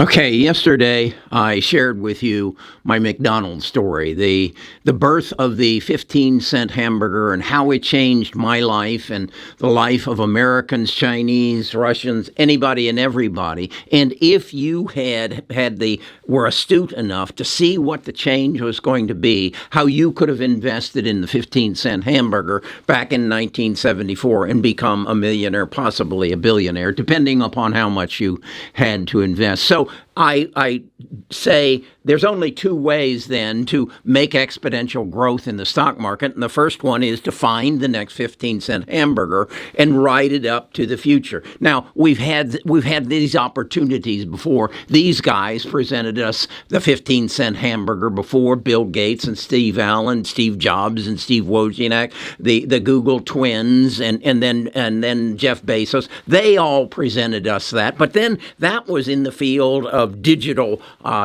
Okay, yesterday I shared with you my McDonald's story, the birth of the 15-cent hamburger and how it changed my life and the life of Americans, Chinese, Russians, anybody and everybody. And if you were astute enough to see what the change was going to be, how you could have invested in the 15-cent hamburger back in 1974 and become a millionaire, possibly a billionaire, depending upon how much you had to invest. So I say there's only two ways then to make exponential growth in the stock market. And the first one is to find the next 15-cent hamburger and ride it up to the future. Now, we've had these opportunities before. These guys presented us the 15-cent hamburger before. Bill Gates and Steve Allen, Steve Jobs and Steve Wozniak, the Google twins, and then Jeff Bezos. They all presented us that. But then that was in the field of digital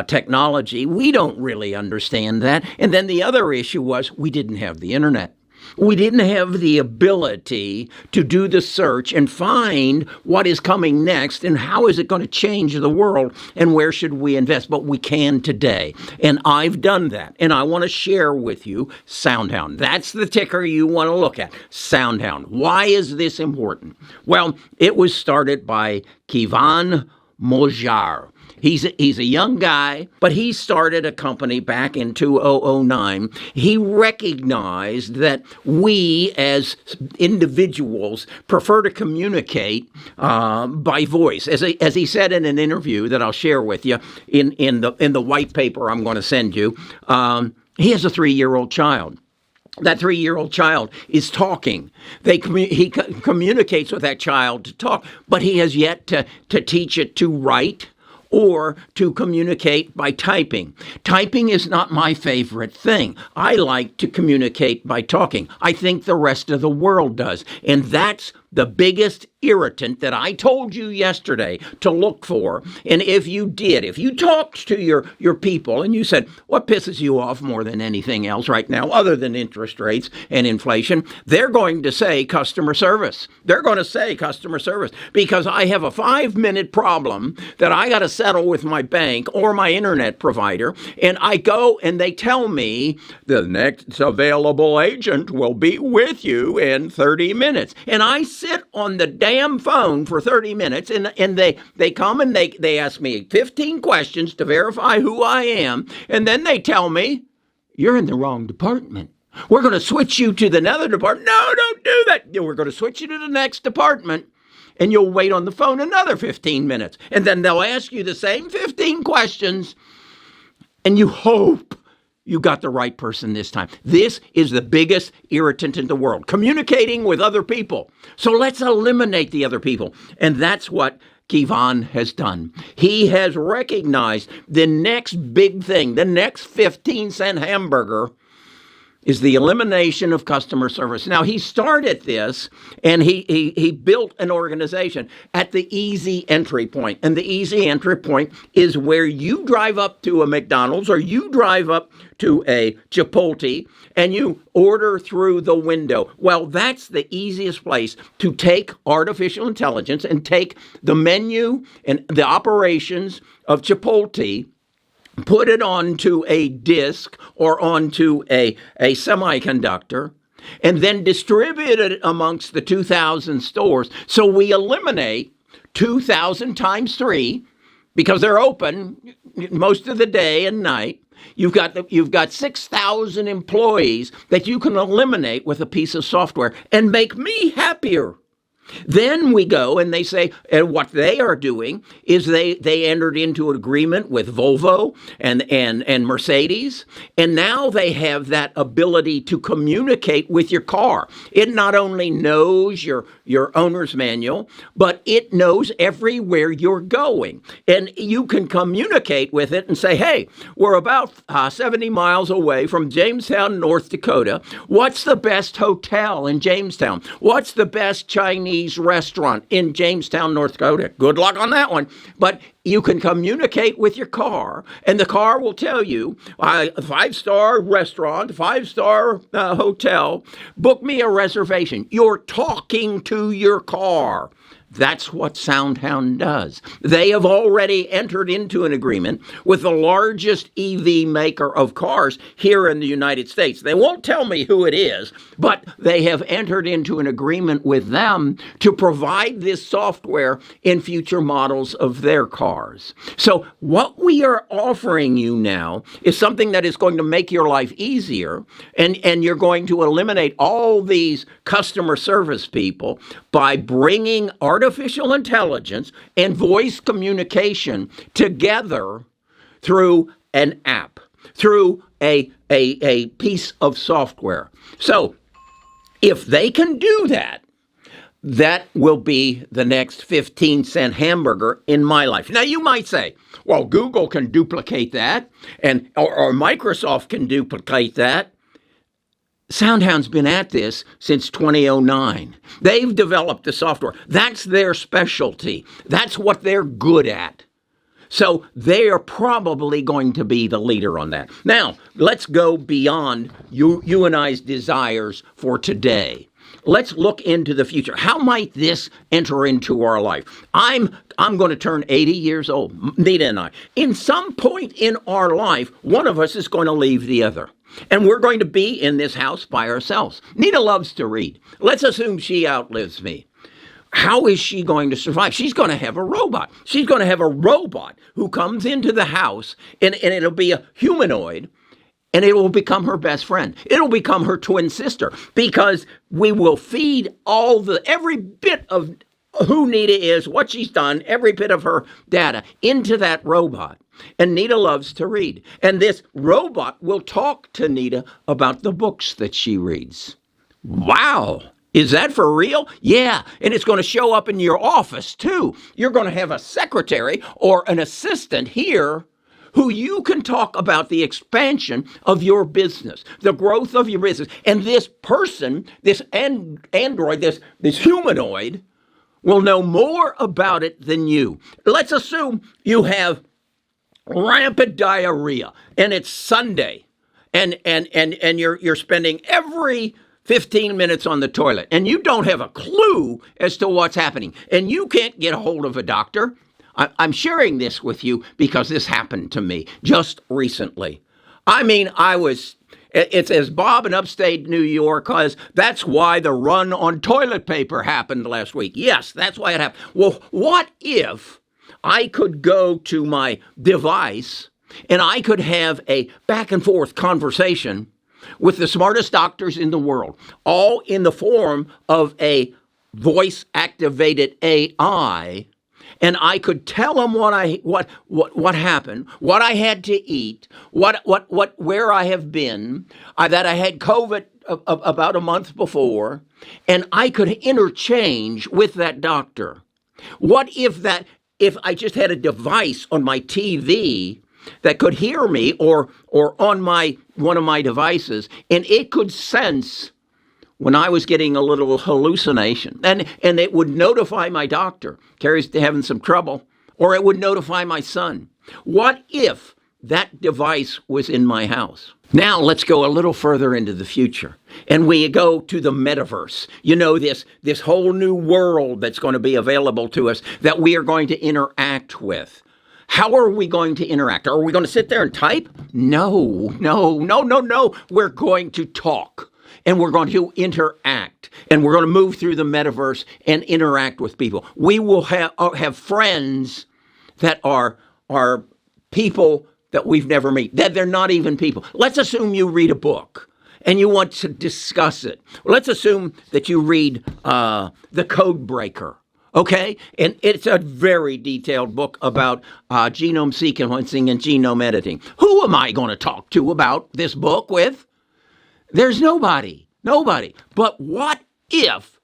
technology. We don't really understand that. And then the other issue was we didn't have the internet. We didn't have the ability to do the search and find what is coming next and how is it going to change the world and where should we invest. But we can today. And I've done that. And I want to share with you Soundown. That's the ticker you want to look at. Soundown. Why is this important? Well, it was started by Keyvan Mojar. He's a young guy, but he started a company back in 2009. He recognized that we as individuals prefer to communicate by voice. As he said in an interview that I'll share with you in the white paper I'm going to send you, he has a 3-year-old child. That 3-year-old child is talking. He communicates with that child to talk, but he has yet to teach it to write or to communicate by typing. Typing is not my favorite thing. I like to communicate by talking. I think the rest of the world does. And that's the biggest irritant that I told you yesterday to look for. And if you talked to your people and you said, what pisses you off more than anything else right now, other than interest rates and inflation, they're going to say customer service. They're going to say customer service because I have a 5-minute problem that I got to settle with my bank or my internet provider. And I go and they tell me the next available agent will be with you in 30 minutes. And I sit on the damn phone for 30 minutes and they come and they ask me 15 questions to verify who I am. And then they tell me, you're in the wrong department. We're going to switch you to another department. No, don't do that. We're going to switch you to the next department. And you'll wait on the phone another 15 minutes. And then they'll ask you the same 15 questions. And you hope you got the right person this time. This is the biggest irritant in the world, communicating with other people. So let's eliminate the other people. And that's what Keyvan has done. He has recognized the next big thing, the next 15-cent hamburger is the elimination of customer service. Now, he started this, and he built an organization at the easy entry point. And the easy entry point is where you drive up to a McDonald's or you drive up to a Chipotle and you order through the window. Well, that's the easiest place to take artificial intelligence and take the menu and the operations of Chipotle, put it onto a disk or onto a semiconductor, and then distribute it amongst the 2,000 stores. So we eliminate 2,000 times 3 because they're open most of the day and night. You've got 6,000 employees that you can eliminate with a piece of software and make me happier. Then we go and they say, and what they are doing is they entered into an agreement with Volvo and Mercedes, and now they have that ability to communicate with your car. It not only knows your owner's manual, but it knows everywhere you're going. And you can communicate with it and say, hey, we're about 70 miles away from Jamestown, North Dakota. What's the best hotel in Jamestown? What's the best Chinese restaurant in Jamestown, North Dakota? Good luck on that one. But you can communicate with your car, and the car will tell you, a 5-star restaurant, 5-star hotel, book me a reservation. You're talking to your car. That's what Soundown does. They have already entered into an agreement with the largest EV maker of cars here in the United States. They won't tell me who it is, but they have entered into an agreement with them to provide this software in future models of their cars. So what we are offering you now is something that is going to make your life easier, and you're going to eliminate all these customer service people by bringing artificial intelligence and voice communication together through an app, through a piece of software. So if they can do that, that will be the next 15-cent hamburger in my life. Now, you might say, well, Google can duplicate that, or Microsoft can duplicate that. Soundown's been at this since 2009. They've developed the software. That's their specialty. That's what they're good at. So they are probably going to be the leader on that. Now, let's go beyond you and I's desires for today. Let's look into the future. How might this enter into our life? I'm going to turn 80 years old, Nita and I. In some point in our life, one of us is going to leave the other. And we're going to be in this house by ourselves. Nita loves to read. Let's assume she outlives me. How is she going to survive? She's going to have a robot. She's going to have a robot who comes into the house, and it'll be a humanoid, and it will become her best friend. It'll become her twin sister, because we will feed every bit of who Nita is, what she's done, every bit of her data into that robot. And Nita loves to read. And this robot will talk to Nita about the books that she reads. Wow. Is that for real? Yeah. And it's going to show up in your office too. You're going to have a secretary or an assistant here who you can talk about the expansion of your business, the growth of your business. And this person, this android, this humanoid, will know more about it than you. Let's assume you have rampant diarrhea and it's Sunday, and you're spending every 15 minutes on the toilet, and you don't have a clue as to what's happening, and you can't get a hold of a doctor. I'm sharing this with you because this happened to me just recently. I mean, it's as Bob in upstate New York, because that's why the run on toilet paper happened last week. Yes, that's why it happened. Well, what if I could go to my device and I could have a back and forth conversation with the smartest doctors in the world, all in the form of a voice-activated AI, and I could tell them what happened, what I had to eat, where I have been, that I had COVID about a month before, and I could interchange with that doctor. What if I just had a device on my TV that could hear me, or on one of my devices, and it could sense when I was getting a little hallucination, and it would notify my doctor, Kerry's having some trouble, or it would notify my son. What if that device was in my house? Now let's go a little further into the future, and we go to the metaverse. You know, this whole new world that's going to be available to us that we are going to interact with. How are we going to interact? Are we going to sit there and type? No. We're going to talk, and we're going to interact, and we're going to move through the metaverse and interact with people. We will have friends that are people that we've never met, that they're not even people. Let's assume you read a book and you want to discuss it. Let's assume that you read The Code Breaker. Okay, and it's a very detailed book about genome sequencing and genome editing. Who am I going to talk to about this book with? There's nobody. But what if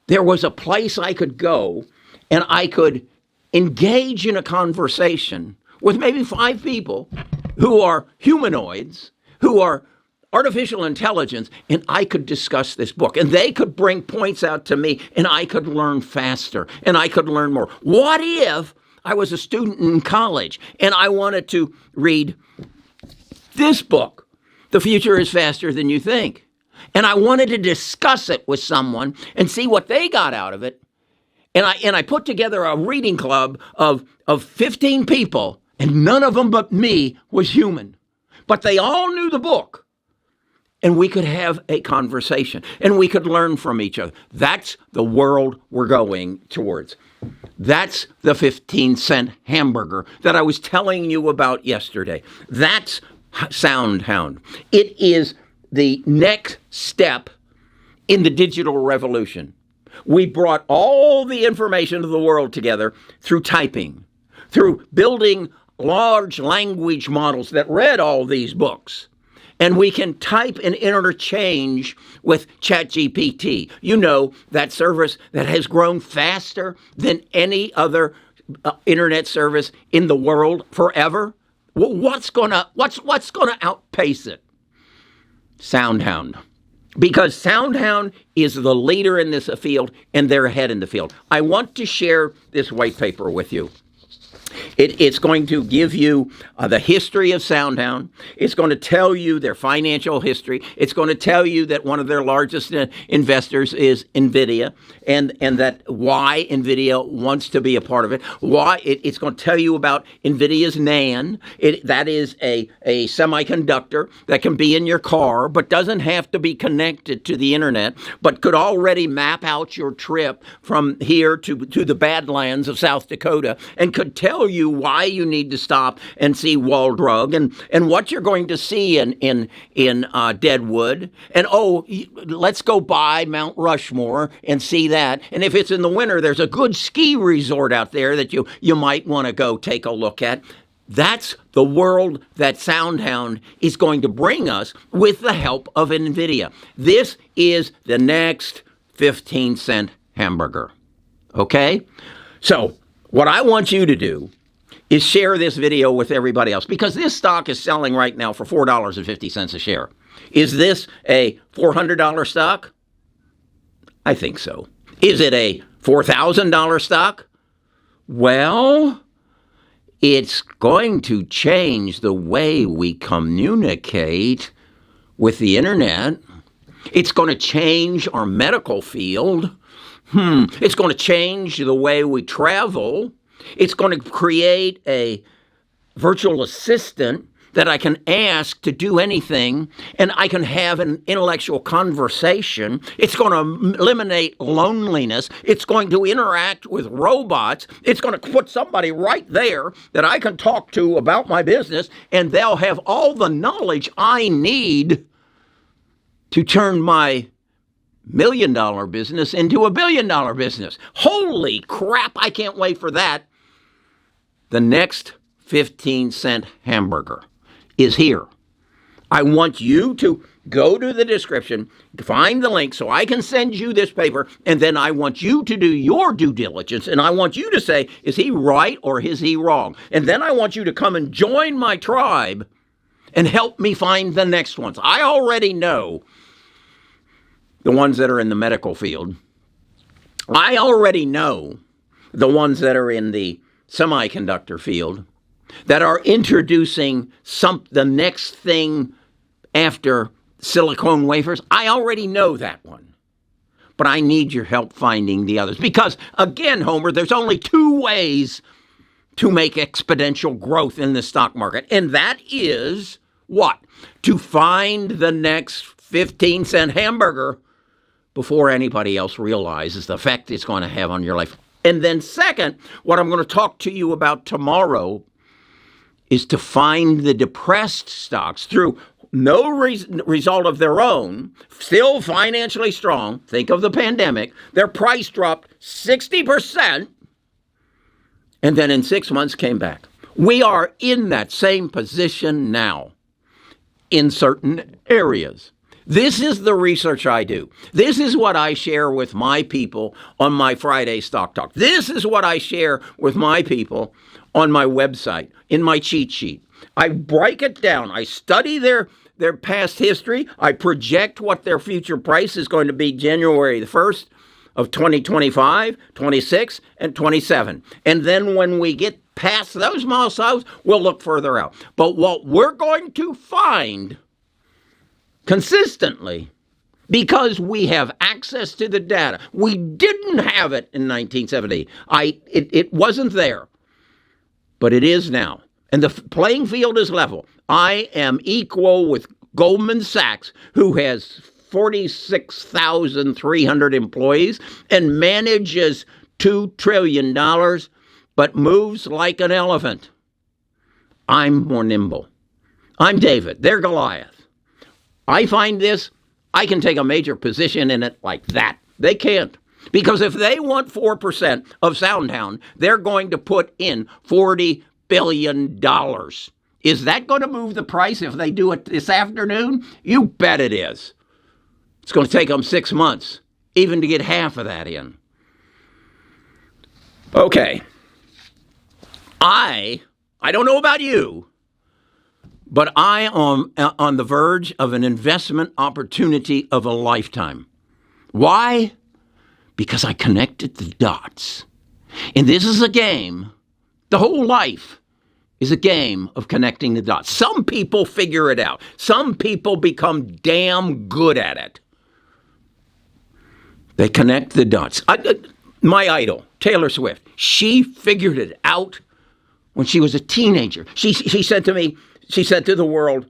there was a place I could go and I could engage in a conversation with maybe 5 people who are humanoids, who are artificial intelligence, and I could discuss this book, and they could bring points out to me, and I could learn faster, and I could learn more. What if I was a student in college and I wanted to read this book, The Future is Faster Than You Think, and I wanted to discuss it with someone and see what they got out of it, And I put together a reading club of 15 people, and none of them but me was human. But they all knew the book. And we could have a conversation, and we could learn from each other. That's the world we're going towards. That's the 15-cent hamburger that I was telling you about yesterday. That's Soundown. It is the next step in the digital revolution. We brought all the information of the world together through typing, through building large language models that read all these books. And we can type and interchange with ChatGPT. You know, that service that has grown faster than any other internet service in the world forever. What's gonna outpace it? Soundown. Because Soundown is the leader in this field, and they're ahead in the field. I want to share this white paper with you. It's going to give you the history of Soundown. It's going to tell you their financial history. It's going to tell you that one of their largest investors is NVIDIA, and that why NVIDIA wants to be a part of it. Why it's going to tell you about NVIDIA's NAND. That is a semiconductor that can be in your car, but doesn't have to be connected to the internet, but could already map out your trip from here to the Badlands of South Dakota, and could tell you why you need to stop and see Waldrug, and what you're going to see in Deadwood, and let's go by Mount Rushmore and see that. And if it's in the winter, there's a good ski resort out there that you might want to go take a look at. That's the world that Soundown is going to bring us with the help of NVIDIA. This is the next 15-cent hamburger. Okay? So what I want you to do is share this video with everybody else, because this stock is selling right now for $4.50 a share. Is this a $400 stock? I think so. Is it a $4,000 stock? Well, it's going to change the way we communicate with the internet. It's going to change our medical field. It's going to change the way we travel. It's going to create a virtual assistant that I can ask to do anything, and I can have an intellectual conversation. It's going to eliminate loneliness. It's going to interact with robots. It's going to put somebody right there that I can talk to about my business, and they'll have all the knowledge I need to turn my $1 million business into a $1 billion business. Holy crap, I can't wait for that. The next 15-cent hamburger is here. I want you to go to the description, find the link so I can send you this paper, and then I want you to do your due diligence, and I want you to say, is he right or is he wrong? And then I want you to come and join my tribe and help me find the next ones. I already know the ones that are in the medical field. I already know the ones that are in the semiconductor field, that are introducing the next thing after silicone wafers. I already know that one. But I need your help finding the others. Because, again, Homer, there's only two ways to make exponential growth in the stock market. And that is what? To find the next 15-cent hamburger before anybody else realizes the effect it's going to have on your life. And then second, what I'm going to talk to you about tomorrow is to find the depressed stocks through no result of their own, still financially strong. Think of the pandemic. Their price dropped 60%, and then in 6 months came back. We are in that same position now in certain areas. This is the research I do. This is what I share with my people on my Friday Stock Talk. This is what I share with my people on my website, in my cheat sheet. I break it down. I study their past history. I project what their future price is going to be January the 1st of 2025, 26, and 27. And then when we get past those milestones, we'll look further out. But what we're going to find consistently because we have access to the data. We didn't have it in 1970. It wasn't there, but it is now. And the playing field is level. I am equal with Goldman Sachs, who has 46,300 employees and manages $2 trillion, but moves like an elephant. I'm more nimble. I'm David. They're Goliath. I find this, I can take a major position in it like that. They can't. Because if they want 4% of Soundown, they're going to put in $40 billion. Is that going to move the price if they do it this afternoon? You bet it is. It's going to take them 6 months, even to get half of that in. Okay. I don't know about you, but I am on the verge of an investment opportunity of a lifetime. Why? Because I connected the dots. And this is a game. The whole life is a game of connecting the dots. Some people figure it out. Some people become damn good at it. They connect the dots. My idol, Taylor Swift, she figured it out when she was a teenager. She said to me, she said to the world,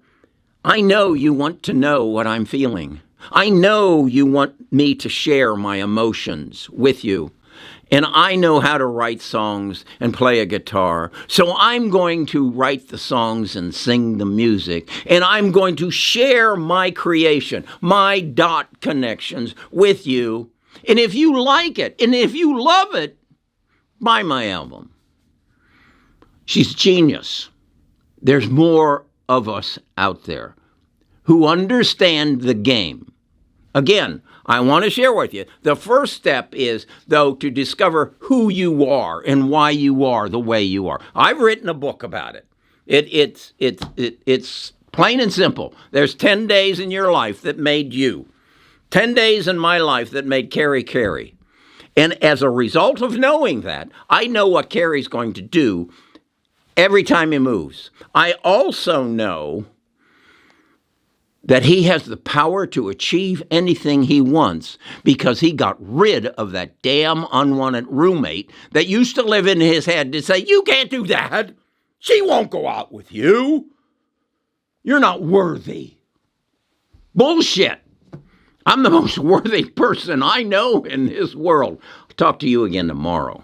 I know you want to know what I'm feeling. I know you want me to share my emotions with you. And I know how to write songs and play a guitar. So I'm going to write the songs and sing the music. And I'm going to share my creation, my dot connections with you. And if you like it, and if you love it, buy my album. She's a genius. There's more of us out there who understand the game. Again, I want to share with you. The first step is, though, to discover who you are and why you are the way you are. I've written a book about it. It's plain and simple. There's 10 days in your life that made you. 10 days in my life that made Kerry Kerry. And as a result of knowing that, I know what Kerry's going to do every time he moves. I also know that he has the power to achieve anything he wants because he got rid of that damn unwanted roommate that used to live in his head to say, you can't do that. She won't go out with you. You're not worthy. Bullshit. I'm the most worthy person I know in this world. I'll talk to you again tomorrow.